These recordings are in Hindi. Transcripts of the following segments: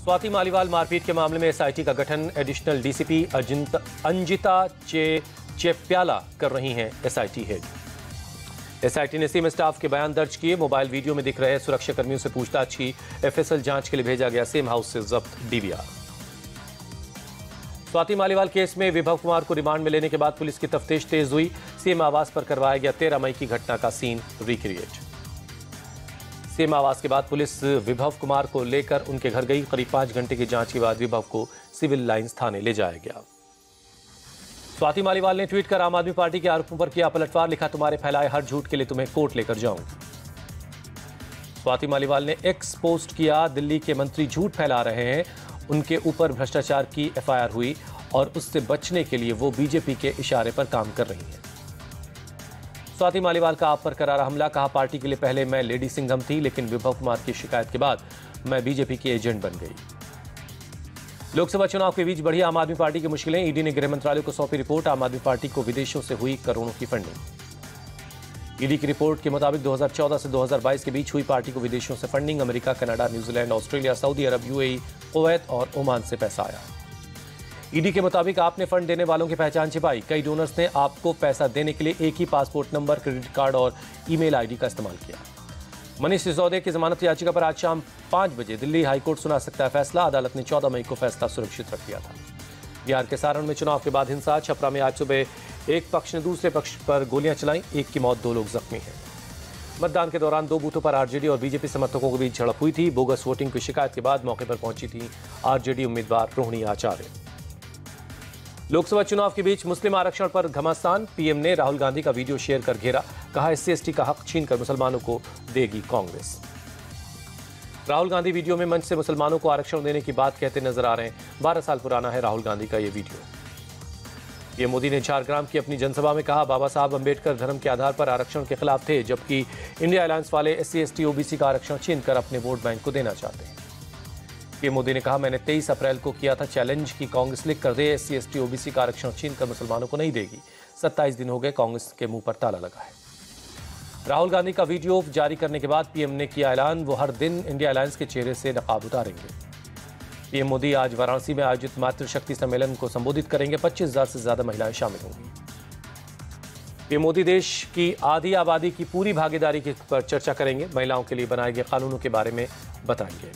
स्वाति मालीवाल मारपीट के मामले में एसआईटी का गठन, एडिशनल डीसीपी अंजिता चेप्याला कर रही हैं एसआईटी हेड। एसआईटी ने सीएम स्टाफ के बयान दर्ज किए। मोबाइल वीडियो में दिख रहे सुरक्षा कर्मियों से पूछताछ की। एफएसएल जांच के लिए भेजा गया सेम हाउस से जब्त डीवीआर। स्वाति मालीवाल केस में विभव कुमार को रिमांड में लेने के बाद पुलिस की तफ्तीश तेज हुई। सीएम आवास पर करवाया गया 13 मई की घटना का सीन रिक्रिएट। सीएम आवास के बाद पुलिस विभव कुमार को लेकर उनके घर गई। करीब 5 घंटे की जांच के बाद विभव को सिविल लाइंस थाने ले जाया गया। स्वाति मालीवाल ने ट्वीट कर आम आदमी पार्टी के आरोपों पर किया पलटवार। लिखा, तुम्हारे फैलाए हर झूठ के लिए तुम्हें कोर्ट लेकर जाऊंगी। स्वाति मालीवाल ने एक्स पोस्ट किया, दिल्ली के मंत्री झूठ फैला रहे हैं, उनके ऊपर भ्रष्टाचार की एफआईआर हुई और उससे बचने के लिए वो बीजेपी के इशारे पर काम कर रही हैं। स्वाति मालीवाल का आप पर करारा हमला। कहा, पार्टी के लिए पहले मैं लेडी सिंघम थी, लेकिन विभव कुमार की शिकायत के बाद मैं बीजेपी की एजेंट बन गई। लोकसभा चुनाव के बीच बढ़ी आम आदमी पार्टी की मुश्किलें। ईडी ने गृह मंत्रालय को सौंपी रिपोर्ट। आम आदमी पार्टी को विदेशों से हुई करोड़ों की फंडिंग। ईडी की रिपोर्ट के मुताबिक 2014 से 2022 के बीच हुई पार्टी को विदेशों से funding. America, Canada, New Zealand, Australia, Saudi Arab, UAE, Kuwait और ओमान से पैसा आया। ईडी के मुताबिक आपने फंड देने वालों की पहचान छिपाई। कई डोनर्स ने आपको पैसा देने के लिए एक ही पासपोर्ट नंबर, क्रेडिट कार्ड और ईमेल आईडी का इस्तेमाल किया। मनीष सिसोदिया की जमानत याचिका पर आज शाम 5 बजे दिल्ली हाईकोर्ट सुना सकता है फैसला। अदालत ने 14 मई को फैसला सुरक्षित रख दिया था। बिहार के सारण में चुनाव के बाद हिंसा। छपरा में आज सुबह एक पक्ष ने दूसरे पक्ष पर गोलियां चलाई। एक की मौत, 2 लोग जख्मी हैं। मतदान के दौरान 2 बूथों पर आरजेडी और बीजेपी समर्थकों के बीच झड़प हुई थी। बोगस वोटिंग की शिकायत के बाद मौके पर पहुंची थी आरजेडी उम्मीदवार रोहिणी आचार्य। लोकसभा चुनाव के बीच मुस्लिम आरक्षण पर घमासान। पीएम ने राहुल गांधी का वीडियो शेयर कर घेरा। कहा, एससी एसटी का हक छीनकर मुसलमानों को देगी कांग्रेस। राहुल गांधी वीडियो में मंच से मुसलमानों को आरक्षण देने की बात कहते नजर आ रहे हैं। 12 साल पुराना है राहुल गांधी का ये वीडियो। पीएम मोदी ने झारग्राम की अपनी जनसभा में कहा, बाबा साहब अंबेडकर धर्म के आधार पर आरक्षण के खिलाफ थे, जबकि इंडिया अलायंस वाले एससी एसटी ओबीसी का आरक्षण छीनकर अपने वोट बैंक को देना चाहते हैं। पीएम मोदी ने कहा, मैंने 23 अप्रैल को किया था चैलेंज की कांग्रेस लिख कर दे, एससी एसटी ओबीसी का आरक्षण छीनकर मुसलमानों को नहीं देगी। 27 दिन हो गए, कांग्रेस के मुंह पर ताला लगा है। राहुल गांधी का वीडियो जारी करने के बाद पीएम ने किया ऐलान, वो हर दिन इंडिया अलायंस के चेहरे से नकाब उतारेंगे। पीएम मोदी आज वाराणसी में आयोजित मातृशक्ति सम्मेलन को संबोधित करेंगे। 25,000 से ज्यादा महिलाएं शामिल होंगी। पीएम मोदी देश की आधी आबादी की पूरी भागीदारी पर चर्चा करेंगे। महिलाओं के लिए बनाए गए कानूनों के बारे में बताएंगे।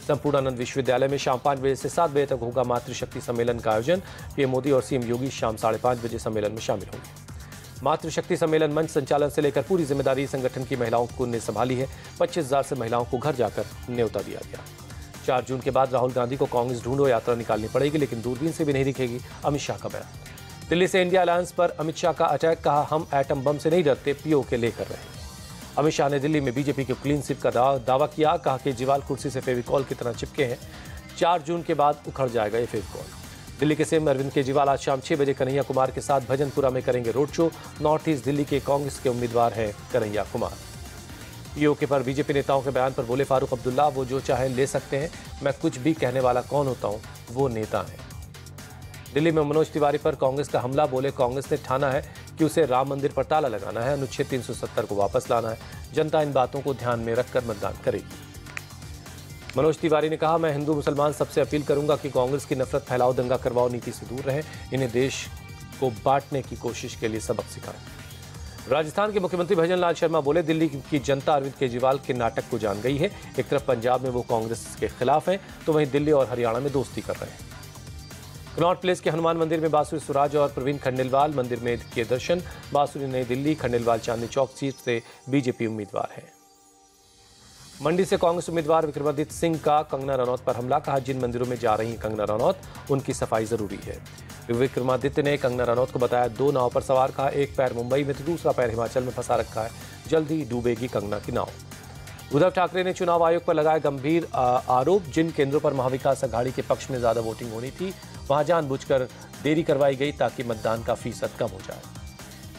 संपूर्णानंद विश्वविद्यालय में शाम 5 बजे से 7 बजे तक होगा मातृशक्ति सम्मेलन का आयोजन। पीएम मोदी और सीएम योगी शाम 5:30 बजे सम्मेलन में शामिल होंगे। मातृशक्ति सम्मेलन मंच संचालन से लेकर पूरी जिम्मेदारी संगठन की महिलाओं को ने संभाली है। 25,000 से महिलाओं को घर जाकर न्योता दिया गया। 4 जून के बाद राहुल गांधी को कांग्रेस ढूंढो यात्रा निकालनी पड़ेगी, लेकिन दूरबीन से भी नहीं दिखेगी अमित शाह का बयान। दिल्ली से इंडिया अलायंस पर अमित शाह का अटैक। कहा, हम एटम बम से नहीं डरते, पीओके लेकर रहे। अमित शाह ने दिल्ली में बीजेपी के क्लीन स्वीप का दावा किया। कहा, केजरीवाल कुर्सी से फेविकॉल की तरह चिपके हैं। 4 जून के बाद उखड़ जाएगा ये फेविकॉल। दिल्ली के सीएम अरविंद केजरीवाल आज शाम 6 बजे कन्हैया कुमार के साथ भजनपुरा में करेंगे road show. North east Delhi के कांग्रेस के उम्मीदवार हैं कन्हैया कुमार। पीओके पर बीजेपी नेताओं के बयान पर बोले फारूक अब्दुल्ला, वो जो चाहे ले सकते हैं, मैं कुछ भी कहने वाला कौन होता हूं, वो नेता हैं। दिल्ली में मनोज तिवारी पर कांग्रेस का हमला। बोले, कांग्रेस ने ठाना है कि उसे राम मंदिर पर ताला लगाना है, अनुच्छेद 370 को वापस लाना है। जनता इन बातों को ध्यान में रखकर मतदान करेगी। मनोज तिवारी ने कहा, मैं हिंदू मुसलमान सबसे अपील करूंगा कि कांग्रेस की नफरत फैलाओ, दंगा करवाओ नीति से दूर रहें। इन्हें देश को बांटने की कोशिश के लिए सबक सिखाएं। राजस्थान के मुख्यमंत्री भजन लाल शर्मा बोले, दिल्ली की जनता अरविंद केजरीवाल के नाटक को जान गई है। एक तरफ पंजाब में वो कांग्रेस के खिलाफ हैं, तो वहीं दिल्ली और हरियाणा में दोस्ती कर रहे हैं। कनॉट प्लेस के हनुमान मंदिर में बांसुरी सुराज और प्रवीण खंडेलवाल मंदिर में किए दर्शन। बांसुरी नई दिल्ली, खंडेलवाल चांदनी चौक सीट से बीजेपी उम्मीदवार हैं। मंडी से कांग्रेस उम्मीदवार विक्रमादित्य सिंह का कंगना रनौत पर हमला। कहा, जिन मंदिरों में जा रही कंगना रनौत, उनकी सफाई जरूरी है। विक्रमादित्य ने कंगना रनौत को बताया 2 नाव पर सवार। कहा, एक पैर मुंबई में तो दूसरा पैर हिमाचल में फंसा रखा है, जल्द ही डूबेगी कंगना की नाव। उद्धव ठाकरे ने चुनाव आयोग पर लगाए गंभीर आरोप। जिन केंद्रों पर महाविकास अघाड़ी के पक्ष में ज्यादा वोटिंग होनी थी, वहां जानबूझकर देरी करवाई गई ताकि मतदान का फीसद कम हो जाए।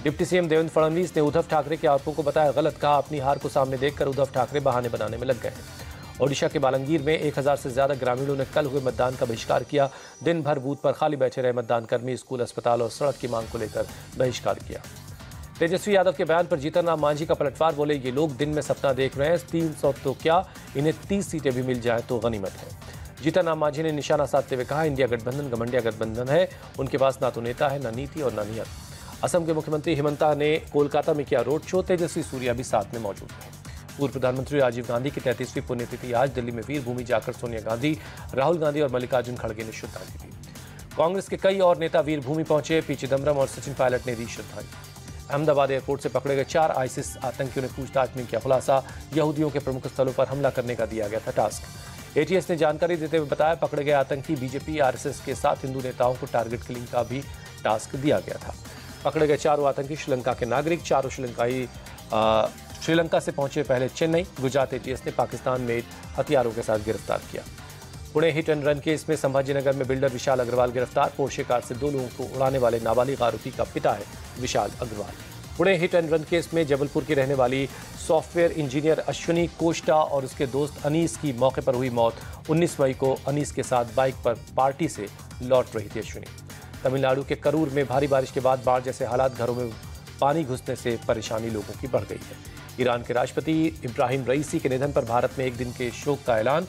डिप्टी सीएम देवेंद्र फडणवीस ने उद्धव ठाकरे के आरोपों को बताया गलत। कहा, अपनी हार को सामने देखकर उद्धव ठाकरे बहाने बनाने में लग गए हैं। ओडिशा के बालंगीर में 1000 से ज्यादा ग्रामीणों ने कल हुए मतदान का बहिष्कार किया। दिन भर बूथ पर खाली बैठे रहे मतदान कर्मी। स्कूल, अस्पताल और सड़क की मांग को लेकर बहिष्कार किया। तेजस्वी यादव के बयान पर जीतन राम मांझी का पलटवार, बोले ये लोग दिन में सपना देख रहे हैं, 300 तो क्या, इन्हें 30 सीटें भी मिल जाए तो गनीमत है। जीतन राम मांझी ने निशाना साधते हुए कहा, इंडिया गठबंधन घमंडिया गठबंधन है, उनके पास ना तो नेता है, ना नीति और ना नियत। असम के मुख्यमंत्री हिमंता ने कोलकाता में किया रोड शो, तेजस्वी सूर्या भी साथ में मौजूद हैं। पूर्व प्रधानमंत्री राजीव गांधी की 33वीं पुण्यतिथि आज दिल्ली में वीर भूमि जाकर सोनिया गांधी, राहुल गांधी और मल्लिकार्जुन खड़गे ने श्रद्धांजलि दी। कांग्रेस के कई और नेता वीर भूमि पहुंचे, पी चिदम्बरम और सचिन पायलट ने दी श्रद्धांजलि। अहमदाबाद एयरपोर्ट से पकड़े गए 4 आईसिस आतंकियों ने पूछताछ में किया खुलासा, यहूदियों के प्रमुख स्थलों पर हमला करने का दिया गया था टास्क। एटीएस ने जानकारी देते हुए बताया, पकड़े गए आतंकी बीजेपी आरएसएस के साथ हिंदू नेताओं को टारगेट किलिंग का भी टास्क दिया गया था। पकड़े गए 4 आतंकी श्रीलंका के नागरिक, 4 श्रीलंका से पहुंचे पहले चेन्नई। गुजरात एटीएस ने पाकिस्तान में हथियारों के साथ गिरफ्तार किया। Pune hit and run case में संभाजीनगर में बिल्डर विशाल अग्रवाल गिरफ्तार, पोर्शे कार से 2 लोगों को उड़ाने वाले नाबालिग आरोपी का पिता है Vishal Agarwal. Pune hit and run case में जबलपुर की रहने वाली सॉफ्टवेयर इंजीनियर अश्विनी कोष्टा और उसके दोस्त अनीस की मौके पर हुई मौत। 19 मई को अनीस के साथ बाइक पर पार्टी से लौट रही थी अश्विनी। तमिलनाडु के करूर में भारी बारिश के बाद बाढ़ जैसे हालात, घरों में पानी घुसने से परेशानी लोगों की बढ़ गई है। ईरान के राष्ट्रपति इब्राहिम रईसी के निधन पर भारत में एक दिन के शोक का ऐलान।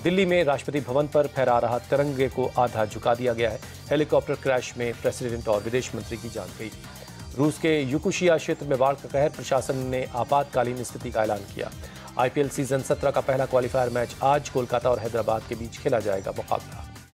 दिल्ली में राष्ट्रपति भवन पर फहरा रहा तिरंगे को आधा झुका दिया गया है। हेलीकॉप्टर क्रैश में प्रेसिडेंट और विदेश मंत्री की जान गई। रूस के यूकुशिया क्षेत्र में बाढ़ का कहर, प्रशासन ने आपातकालीन स्थिति का ऐलान किया। आईपीएल सीजन 17 का पहला क्वालिफायर मैच आज कोलकाता और हैदराबाद के बीच खेला जाएगा मुकाबला।